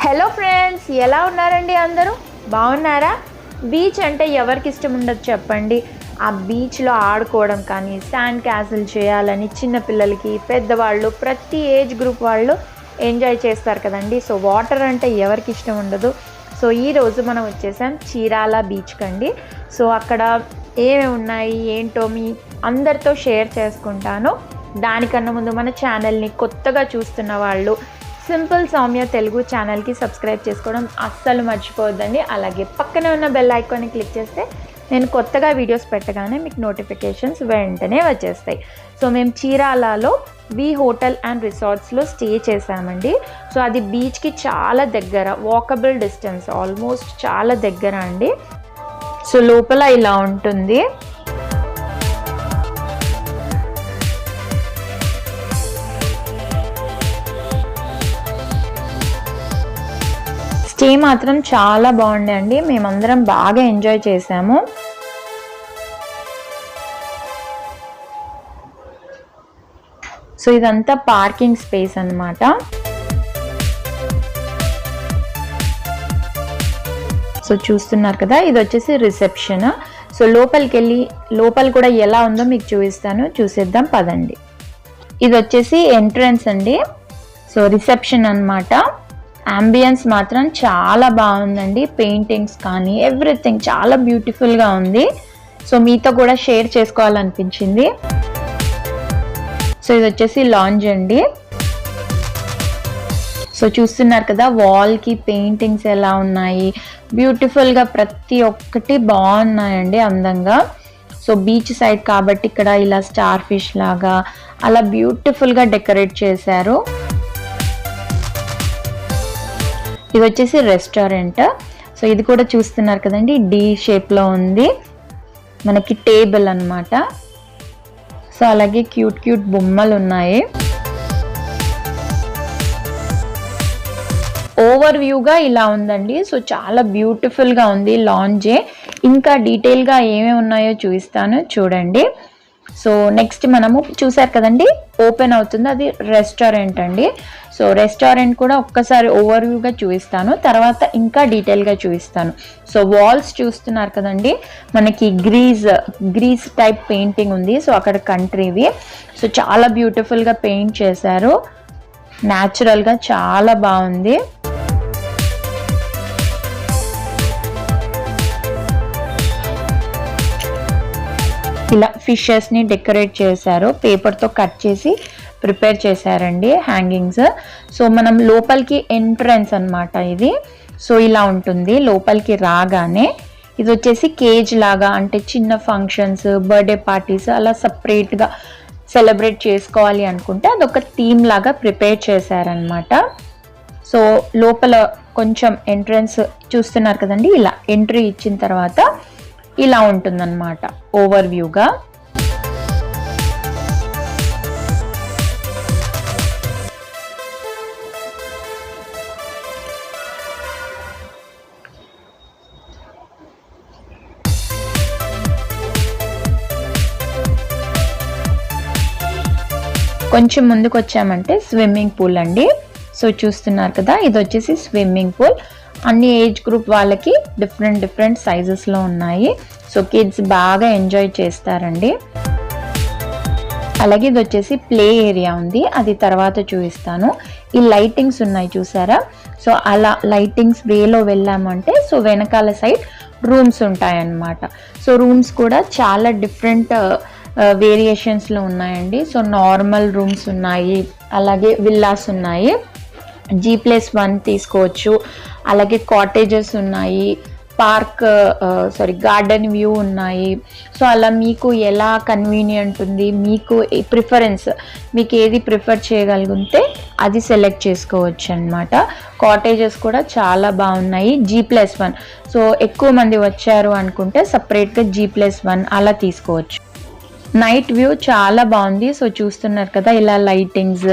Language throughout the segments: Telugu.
హలో ఫ్రెండ్స్, ఎలా ఉన్నారండి? అందరూ బాగున్నారా? బీచ్ అంటే ఎవరికి ఇష్టం ఉండదు చెప్పండి. ఆ బీచ్లో ఆడుకోవడం కానీ శాండ్ క్యాసిల్ చేయాలని చిన్నపిల్లలకి, పెద్దవాళ్ళు, ప్రతి ఏజ్ గ్రూప్ వాళ్ళు ఎంజాయ్ చేస్తారు కదండి. సో వాటర్ అంటే ఎవరికి ఇష్టం ఉండదు. సో ఈరోజు మనం వచ్చేసాం చీరాల బీచ్కి అండి. సో అక్కడ ఏమేమి ఉన్నాయి ఏంటో మీ అందరితో షేర్ చేసుకుంటాను. దానికన్నా ముందు మన ఛానల్ని కొత్తగా చూస్తున్న వాళ్ళు సింపుల్ సౌమ్య తెలుగు ఛానల్కి సబ్స్క్రైబ్ చేసుకోవడం అస్సలు మర్చిపోవద్దండి. అలాగే పక్కనే ఉన్న బెల్ ఐకాన్ని క్లిక్ చేస్తే నేను కొత్తగా వీడియోస్ పెట్టగానే మీకు నోటిఫికేషన్స్ వెంటనే వచ్చేస్తాయి. సో మేము చీరాలలో వి హోటల్ అండ్ రిసార్ట్స్లో స్టే చేసామండి. సో అది బీచ్కి చాలా దగ్గర, వాకబుల్ డిస్టెన్స్, ఆల్మోస్ట్ చాలా దగ్గర అండి. సో లోపల ఇలా ఉంటుంది. స్టే మాత్రం చాలా బాగుండే అండి. మేమందరం బాగా ఎంజాయ్ చేసాము. సో ఇదంతా పార్కింగ్ స్పేస్ అన్నమాట. సో చూస్తున్నారు కదా, ఇది వచ్చేసి రిసెప్షన్. సో లోపలికి వెళ్ళి లోపల కూడా ఎలా ఉందో మీకు చూపిస్తాను, చూసేద్దాం పదండి. ఇది వచ్చేసి ఎంట్రన్స్ అండి. సో రిసెప్షన్ అన్నమాట. అంబియన్స్ మాత్రం చాలా బాగుందండి. పెయింటింగ్స్ కానీ ఎవ్రీథింగ్ చాలా బ్యూటిఫుల్గా ఉంది. సో మీతో కూడా షేర్ చేసుకోవాలనిపించింది. సో ఇది వచ్చేసి లాంజ్ అండి. సో చూస్తున్నారు కదా, వాల్కి పెయింటింగ్స్ ఎలా ఉన్నాయి, బ్యూటిఫుల్గా ప్రతి ఒక్కటి బాగున్నాయండి, అందంగా. సో బీచ్ సైడ్ కాబట్టి ఇక్కడ ఇలా స్టార్ ఫిష్ లాగా అలా బ్యూటిఫుల్గా డెకరేట్ చేశారు. ఇది వచ్చేసి రెస్టారెంట్. సో ఇది కూడా చూస్తున్నారు కదండి, డి షేప్లో ఉంది. మనకి టేబుల్ అన్నమాట. సో అలాగే క్యూట్ క్యూట్ బొమ్మలు ఉన్నాయి. ఓవర్ వ్యూగా ఇలా ఉందండి. సో చాలా బ్యూటిఫుల్గా ఉంది లాంజే. ఇంకా డీటెయిల్గా ఏమేమి ఉన్నాయో చూపిస్తాను, చూడండి. సో నెక్స్ట్ మనము చూసారు కదండి, ఓపెన్ అవుతుంది, అది రెస్టారెంట్ అండి. సో రెస్టారెంట్ కూడా ఒక్కసారి ఓవర్ వ్యూగా చూపిస్తాను, తర్వాత ఇంకా డీటెయిల్గా చూపిస్తాను. సో వాల్స్ చూస్తున్నారు కదండి, మనకి గ్రీస్ టైప్ పెయింటింగ్ ఉంది. సో అక్కడ కంట్రీవి. సో చాలా బ్యూటిఫుల్గా పెయింట్ చేశారు, న్యాచురల్గా చాలా బాగుంది. ఇలా ఫిషెస్ని డెకరేట్ చేశారు, పేపర్తో కట్ చేసి ప్రిపేర్ చేశారండి హ్యాంగింగ్స్. సో మనం లోపలికి ఎంట్రన్స్ అన్నమాట ఇది. సో ఇలా ఉంటుంది లోపలికి రాగానే. ఇది వచ్చేసి కేజ్ లాగా, అంటే చిన్న ఫంక్షన్స్, బర్త్డే పార్టీస్ అలా సపరేట్గా సెలబ్రేట్ చేసుకోవాలి అనుకుంటే అదొక థీమ్ లాగా ప్రిపేర్ చేశారనమాట. సో లోపల కొంచెం ఎంట్రన్స్ చూస్తున్నారు కదండి, ఇలా ఎంట్రీ ఇచ్చిన తర్వాత ఇలా ఉంటుందన్నమాట ఓవర్ వ్యూగా. కొంచెం ముందుకు వచ్చామంటే స్విమ్మింగ్ పూల్ అండి. సో చూస్తున్నారు కదా, ఇది వచ్చేసి స్విమ్మింగ్ పూల్. అన్ని ఏజ్ గ్రూప్ వాళ్ళకి డిఫరెంట్ సైజెస్లో ఉన్నాయి. సో కిడ్స్ బాగా ఎంజాయ్ చేస్తారండి. అలాగే ఇది వచ్చేసి ప్లే ఏరియా ఉంది, అది తర్వాత చూపిస్తాను. ఈ లైటింగ్స్ ఉన్నాయి చూసారా. సో అలా లైటింగ్స్ వేలో వెళ్ళామంటే సో వెనకాల సైడ్ రూమ్స్ ఉంటాయన్నమాట. సో రూమ్స్ కూడా చాలా డిఫరెంట్ వేరియేషన్స్లో ఉన్నాయండి. సో నార్మల్ రూమ్స్ ఉన్నాయి, అలాగే విల్లాస్ ఉన్నాయి, G+1 తీసుకోవచ్చు, అలాగే కాటేజెస్ ఉన్నాయి, గార్డెన్ వ్యూ ఉన్నాయి. సో అలా మీకు ఎలా కన్వీనియంట్ ఉంది, మీకు ప్రిఫరెన్స్, మీకు ఏది ప్రిఫర్ చేయగలిగితే అది సెలెక్ట్ చేసుకోవచ్చు అన్నమాట. కాటేజెస్ కూడా చాలా బాగున్నాయి, G+1. సో ఎక్కువ మంది వచ్చారు అనుకుంటే సపరేట్గా G+1 అలా తీసుకోవచ్చు. నైట్ వ్యూ చాలా బాగుంది. సో చూస్తున్నారు కదా, ఇలా లైటింగ్స్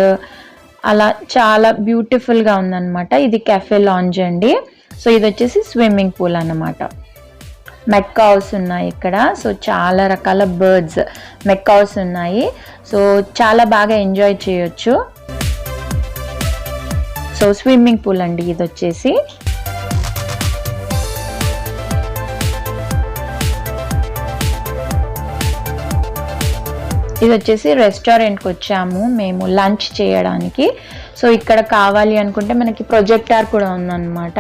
అలా చాలా బ్యూటిఫుల్గా ఉందన్నమాట. ఇది కెఫే లాంజ్ అండి. సో ఇది వచ్చేసి స్విమ్మింగ్ పూల్ అన్నమాట. మెక్కావ్స్ ఉన్నాయి ఇక్కడ. సో చాలా రకాల బర్డ్స్ మెక్కావ్స్ ఉన్నాయి. సో చాలా బాగా ఎంజాయ్ చేయొచ్చు. సో స్విమ్మింగ్ పూల్ అండి ఇది వచ్చేసి. ఇది వచ్చేసి రెస్టారెంట్కి వచ్చాము మేము లంచ్ చేయడానికి. సో ఇక్కడ కావాలి అనుకుంటే మనకి ప్రొజెక్టార్ కూడా ఉందన్నమాట.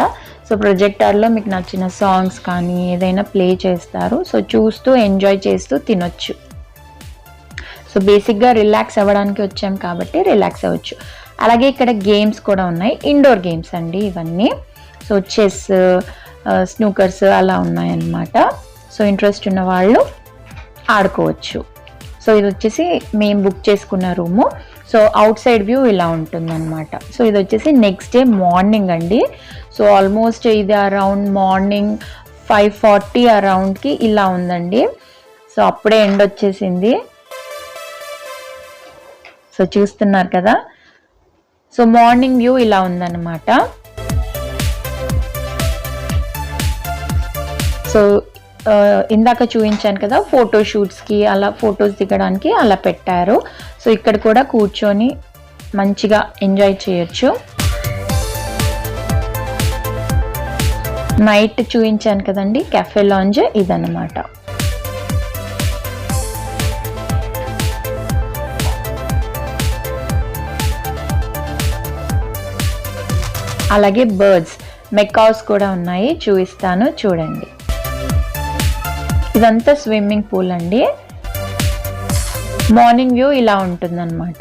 సో ప్రొజెక్టార్లో మీకు నచ్చిన సాంగ్స్ కానీ ఏదైనా ప్లే చేస్తారు. సో చూస్తూ ఎంజాయ్ చేస్తూ తినొచ్చు. సో బేసిక్గా రిలాక్స్ అవ్వడానికి వచ్చాం కాబట్టి రిలాక్స్ అవ్వచ్చు. అలాగే ఇక్కడ గేమ్స్ కూడా ఉన్నాయి, ఇండోర్ గేమ్స్ అండి ఇవన్నీ. సో చెస్, స్నూకర్స్ అలా ఉన్నాయన్నమాట. సో ఇంట్రెస్ట్ ఉన్న వాళ్ళు ఆడుకోవచ్చు. సో ఇది వచ్చేసి మేము బుక్ చేసుకున్న room. So out side view ఇలా ఉంటుందన్నమాట. సో ఇది వచ్చేసి నెక్స్ట్ డే మార్నింగ్ అండి. సో ఆల్మోస్ట్ ఇది అరౌండ్ మార్నింగ్ 5:40 అరౌండ్కి ఇలా ఉందండి. సో అప్పుడే ఎండ్ వచ్చేసింది. సో చూస్తున్నారు కదా. సో మార్నింగ్ వ్యూ ఇలా ఉందన్నమాట. సో ఇందాక చూపించాను కదా ఫోటోషూట్స్కి అలా ఫొటోస్ దిగడానికి అలా పెట్టారు. సో ఇక్కడ కూడా కూర్చొని మంచిగా ఎంజాయ్ చేయొచ్చు. నైట్ చూపించాను కదండి కెఫే లాంజ్ ఇదన్నమాట. అలాగే బర్డ్స్, మెకాస్ కూడా ఉన్నాయి, చూపిస్తాను చూడండి. ఇదంతా స్విమ్మింగ్ పూల్ అండి. మార్నింగ్ వ్యూ ఇలా ఉంటుందన్నమాట.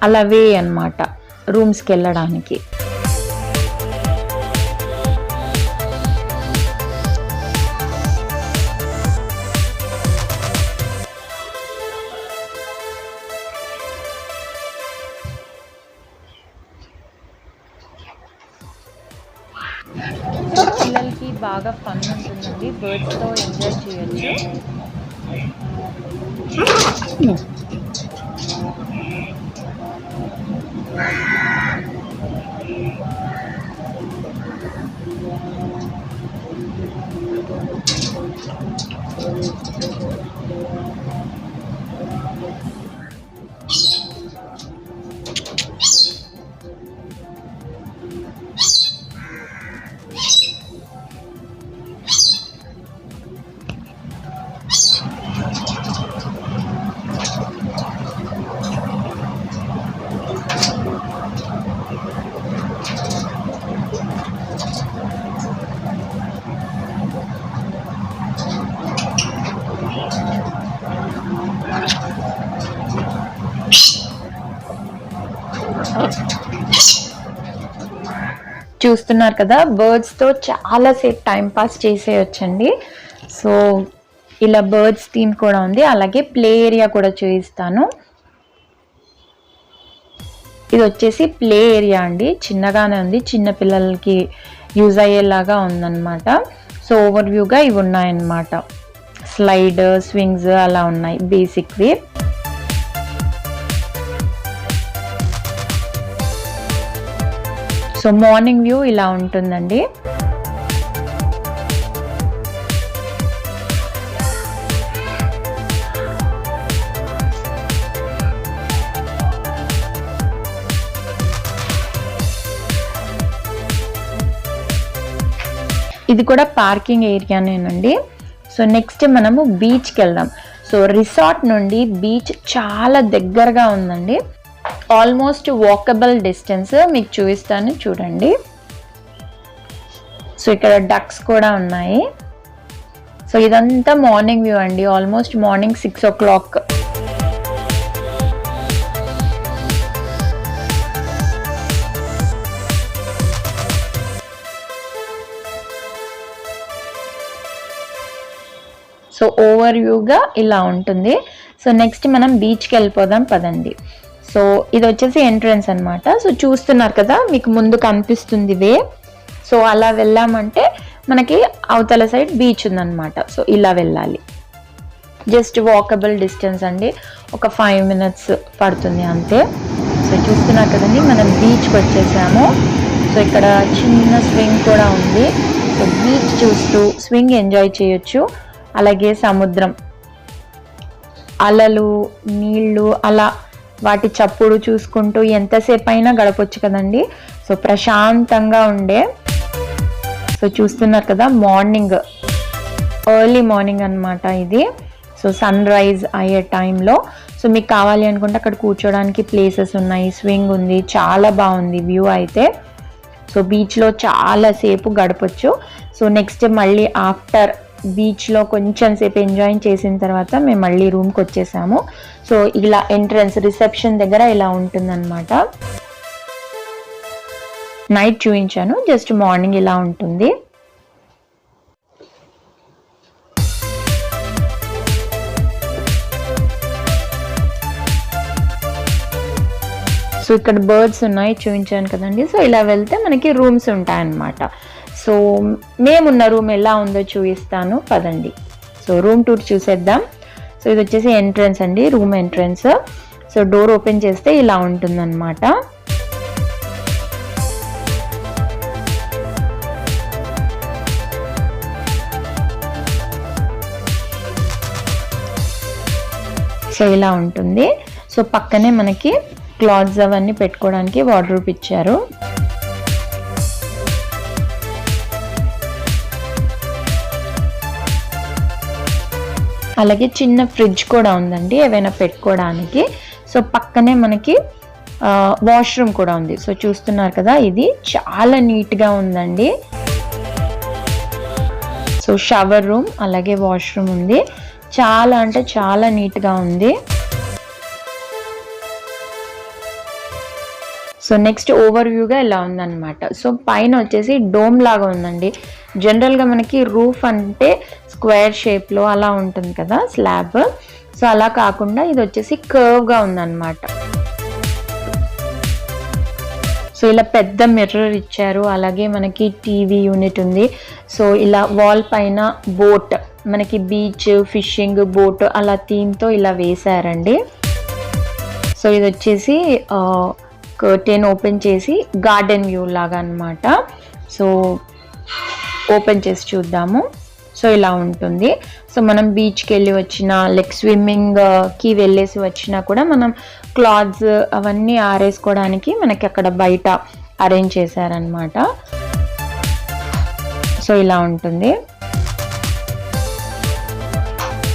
అలా వే అన్నమాట రూమ్స్కి వెళ్ళడానికి. పిల్లలకి బాగా ఫన్ ఉంటుందండి, బర్డ్స్తో ఎంజాయ్ చేయొచ్చు. చూస్తున్నారు కదా బర్డ్స్తో చాలాసేపు టైం పాస్ చేసేయొచ్చండి. సో ఇలా బర్డ్స్ థీమ్ కూడా ఉంది. అలాగే ప్లే ఏరియా కూడా చూపిస్తాను. ఇది వచ్చేసి ప్లే ఏరియా అండి, చిన్నగానే ఉంది, చిన్న పిల్లలకి యూజ్ అయ్యేలాగా ఉందన్నమాట. సో ఓవర్ వ్యూగా ఇవి ఉన్నాయన్నమాట. స్లైడ్, స్వింగ్స్ అలా ఉన్నాయి బేసిక్వి. సో మార్నింగ్ వ్యూ ఇలా ఉంటుందండి. ఇది కూడా పార్కింగ్ ఏరియానేనండి. సో నెక్స్ట్ మనము బీచ్కి వెళ్దాం. సో రిసార్ట్ నుండి బీచ్ చాలా దగ్గరగా ఉందండి, ఆల్మోస్ట్ వాకబుల్ డిస్టెన్స్. మీకు చూపిస్తాను చూడండి. సో ఇక్కడ డక్స్ కూడా ఉన్నాయి. సో ఇదంతా మార్నింగ్ వ్యూ అండి, almost morning 6 o'clock. So over వ్యూగా ఇలా ఉంటుంది. సో నెక్స్ట్ మనం బీచ్కి వెళ్ళిపోదాం పదండి. సో ఇది వచ్చేసి ఎంట్రన్స్ అనమాట. సో చూస్తున్నారు కదా మీకు ముందు కనిపిస్తుంది వే. సో అలా వెళ్ళామంటే మనకి అవతల సైడ్ బీచ్ ఉందన్నమాట. సో ఇలా వెళ్ళాలి, జస్ట్ వాకబుల్ డిస్టెన్స్ అండి, ఒక 5 minutes పడుతుంది అంతే. సో చూస్తున్నారు కదండి మనం బీచ్కి వచ్చేసాము. సో ఇక్కడ చిన్న స్వింగ్ కూడా ఉంది. సో బీచ్ చూస్తూ స్వింగ్ ఎంజాయ్ చేయొచ్చు. అలాగే సముద్రం అలలు నీళ్ళు అలా వాటి చప్పుడు చూసుకుంటూ ఎంతసేపు అయినా గడపొచ్చు కదండి. సో ప్రశాంతంగా ఉండే. సో చూస్తున్నారు కదా మార్నింగ్, ఎర్లీ మార్నింగ్ అనమాట ఇది. సో సన్ రైజ్ అయ్యే టైంలో. సో మీకు కావాలి అనుకుంటే అక్కడ కూర్చోడానికి ప్లేసెస్ ఉన్నాయి, స్వింగ్ ఉంది, చాలా బాగుంది వ్యూ అయితే. సో బీచ్లో చాలాసేపు గడపచ్చు. సో నెక్స్ట్ మళ్ళీ ఆఫ్టర్ బీచ్లో కొంచెం సేపు ఎంజాయ్ చేసిన తర్వాత మేము మళ్ళీ రూమ్కి వచ్చేసాము. సో ఇలా ఎంట్రన్స్ రిసెప్షన్ దగ్గర ఇలా ఉంటుందన్నమాట. నైట్ చూపించాను, జస్ట్ మార్నింగ్ ఇలా ఉంటుంది. సో ఇక్కడ బర్డ్స్ ఉన్నాయి చూపించాను కదండి. సో ఇలా వెళ్తే మనకి రూమ్స్ ఉంటాయన్నమాట. సో మేమున్న రూమ్ ఎలా ఉందో చూపిస్తాను పదండి. సో రూమ్ టూర్ చూసేద్దాం. సో ఇది వచ్చేసి ఎంట్రన్స్ అండి, room entrance. So door open చేస్తే ఇలా ఉంటుందన్నమాట. సో ఇలా ఉంటుంది. సో పక్కనే మనకి క్లాత్స్ అవన్నీ పెట్టుకోవడానికి వార్డ్రోబ్ ఇచ్చారు. అలాగే చిన్న ఫ్రిడ్జ్ కూడా ఉందండి ఏవైనా పెట్టుకోవడానికి. సో పక్కనే మనకి వాష్రూమ్ కూడా ఉంది. సో చూస్తున్నారు కదా, ఇది చాలా నీట్గా ఉందండి. సో షవర్ రూమ్ అలాగే వాష్రూమ్ ఉంది. చాలా అంటే చాలా నీట్గా ఉంది. సో నెక్స్ట్ ఓవర్ వ్యూగా ఇలా ఉందన్నమాట. సో పైన వచ్చేసి డోమ్ లాగా ఉందండి. జనరల్గా మనకి రూఫ్ అంటే స్క్వేర్ షేప్లో అలా ఉంటుంది కదా స్లాబ్. సో అలా కాకుండా ఇది వచ్చేసి కర్వ్గా ఉందన్నమాట. సో ఇలా పెద్ద మిర్రర్ ఇచ్చారు. అలాగే మనకి టీవీ యూనిట్ ఉంది. సో ఇలా వాల్ పైన బోట్, మనకి బీచ్ ఫిషింగ్ బోట్ అలా థీమ్తో ఇలా వేశారండి. సో ఇది వచ్చేసి కర్టెన్ ఓపెన్ చేసి గార్డెన్ వ్యూ లాగా అనమాట. సో ఓపెన్ చేసి చూద్దాము. సో ఇలా ఉంటుంది. సో మనం బీచ్కి వెళ్ళి వచ్చినా లైక్ స్విమ్మింగ్కి వెళ్ళేసి వచ్చినా కూడా మనం క్లాత్స్ అవన్నీ ఆరేసుకోవడానికి మనకి అక్కడ బయట అరేంజ్ చేశారనమాట. సో ఇలా ఉంటుంది.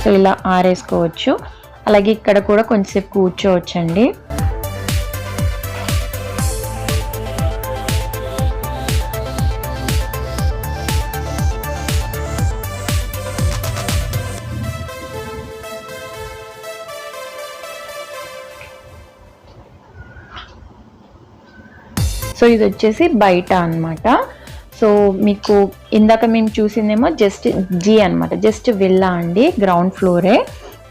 సో ఇలా ఆరేసుకోవచ్చు. అలాగే ఇక్కడ కూడా కొంచెంసేపు కూర్చోవచ్చండి. సో ఇది వచ్చేసి బయట అనమాట. సో మీకు ఇందాక మేము చూసిందేమో జస్ట్ జీ అనమాట, జస్ట్ విల్లా అండి, గ్రౌండ్ ఫ్లోరే.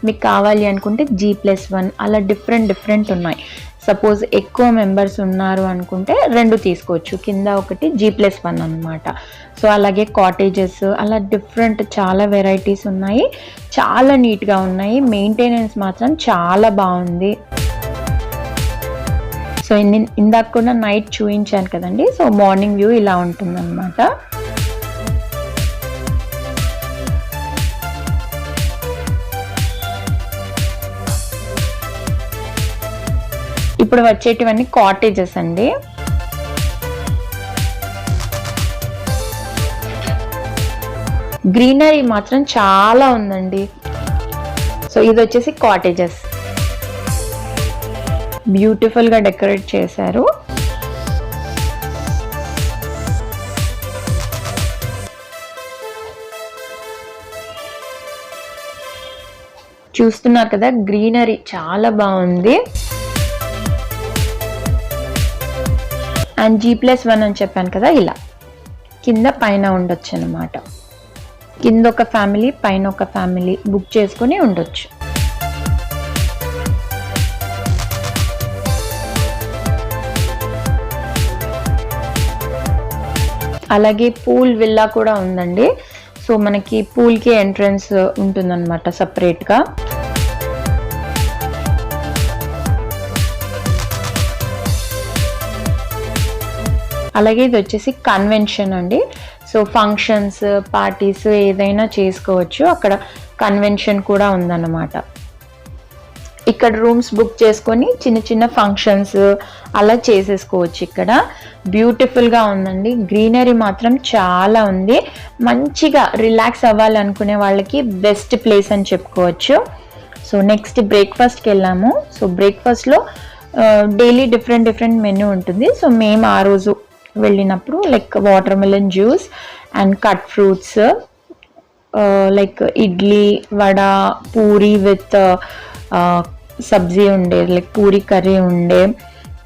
మీకు కావాలి అనుకుంటే G+1 అలా డిఫరెంట్ ఉన్నాయి. సపోజ్ ఎక్కువ మెంబర్స్ ఉన్నారు అనుకుంటే 2 తీసుకోవచ్చు, కింద ఒకటి G+1 అనమాట. సో అలాగే కాటేజెస్ అలా డిఫరెంట్ చాలా వెరైటీస్ ఉన్నాయి. చాలా నీట్గా ఉన్నాయి. మెయింటెనెన్స్ మాత్రం చాలా బాగుంది. సో ఇందాక కూడా నైట్ చూపించాను కదండి. సో మార్నింగ్ వ్యూ ఇలా ఉంటుందన్నమాట. ఇప్పుడు వచ్చేటివన్నీ కాటేజెస్ అండి. గ్రీనరీ మాత్రం చాలా ఉందండి. సో ఇది వచ్చేసి కాటేజెస్, బ్యూటిఫుల్ గా డెకరేట్ చేశారు. చూస్తున్నారు కదా, గ్రీనరీ చాలా బాగుంది. అండ్ G+1 అని చెప్పాను కదా, ఇలా కింద పైన ఉండొచ్చు అన్నమాట. కింద ఒక ఫ్యామిలీ పైన ఒక ఫ్యామిలీ బుక్ చేసుకుని ఉండొచ్చు. అలాగే పూల్ విల్లా కూడా ఉందండి. సో మనకి పూల్కి ఎంట్రన్స్ ఉంటుందన్నమాట సపరేట్గా. అలాగే ఇది వచ్చేసి కన్వెన్షన్ అండి. సో ఫంక్షన్స్, పార్టీస్ ఏదైనా చేసుకోవచ్చు. అక్కడ కన్వెన్షన్ కూడా ఉందన్నమాట. ఇక్కడ రూమ్స్ బుక్ చేసుకొని చిన్న చిన్న ఫంక్షన్స్ అలా చేసేసుకోవచ్చు. ఇక్కడ బ్యూటిఫుల్గా ఉందండి. గ్రీనరీ మాత్రం చాలా ఉంది. మంచిగా రిలాక్స్ అవ్వాలనుకునే వాళ్ళకి బెస్ట్ ప్లేస్ అని చెప్పుకోవచ్చు. సో నెక్స్ట్ బ్రేక్ఫాస్ట్కి వెళ్ళాము. సో బ్రేక్ఫాస్ట్లో డైలీ డిఫరెంట్ మెనూ ఉంటుంది. సో మేము ఆ రోజు వెళ్ళినప్పుడు like watermelon juice and cut fruits, like idli, vada, puri with sabzi ఉండే, లైక్ పూరి కర్రీ ఉండే,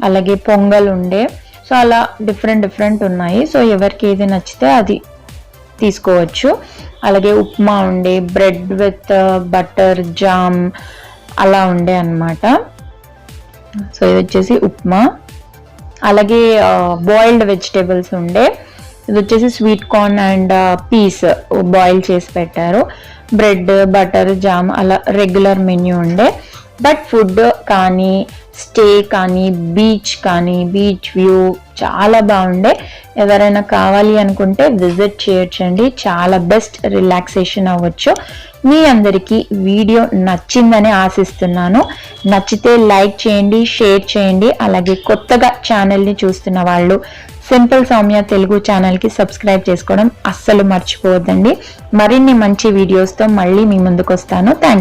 అలాగే పొంగల్ ఉండే. సో అలా డిఫరెంట్ ఉన్నాయి. సో ఎవరికి ఏది నచ్చితే అది తీసుకోవచ్చు. అలాగే ఉప్మా ఉండే, బ్రెడ్ విత్ బటర్ జామ్ అలా ఉండే అన్నమాట. సో ఇది వచ్చేసి ఉప్మా. అలాగే బాయిల్డ్ వెజిటేబుల్స్ ఉండే. ఇది వచ్చేసి sweet corn and peas boil చేసి పెట్టారు. బ్రెడ్, బటర్, జామ్ అలా రెగ్యులర్ మెన్యూ ఉండే. బట్ ఫుడ్ కానీ, స్టే కానీ, బీచ్ వ్యూ చాలా బాగుండే. ఎవరైనా కావాలి అనుకుంటే విజిట్ చేయొచ్చండి. చాలా బెస్ట్ రిలాక్సేషన్ అవ్వచ్చు. మీ అందరికీ వీడియో నచ్చిందని ఆశిస్తున్నాను. నచ్చితే లైక్ చేయండి, షేర్ చేయండి. అలాగే కొత్తగా ఛానల్ని చూస్తున్న వాళ్ళు సింపుల్ సౌమ్య తెలుగు ఛానల్కి సబ్స్క్రైబ్ చేసుకోవడం అస్సలు మర్చిపోవద్దండి. మరిన్ని మంచి వీడియోస్తో మళ్ళీ మీ ముందుకు వస్తాను. థ్యాంక్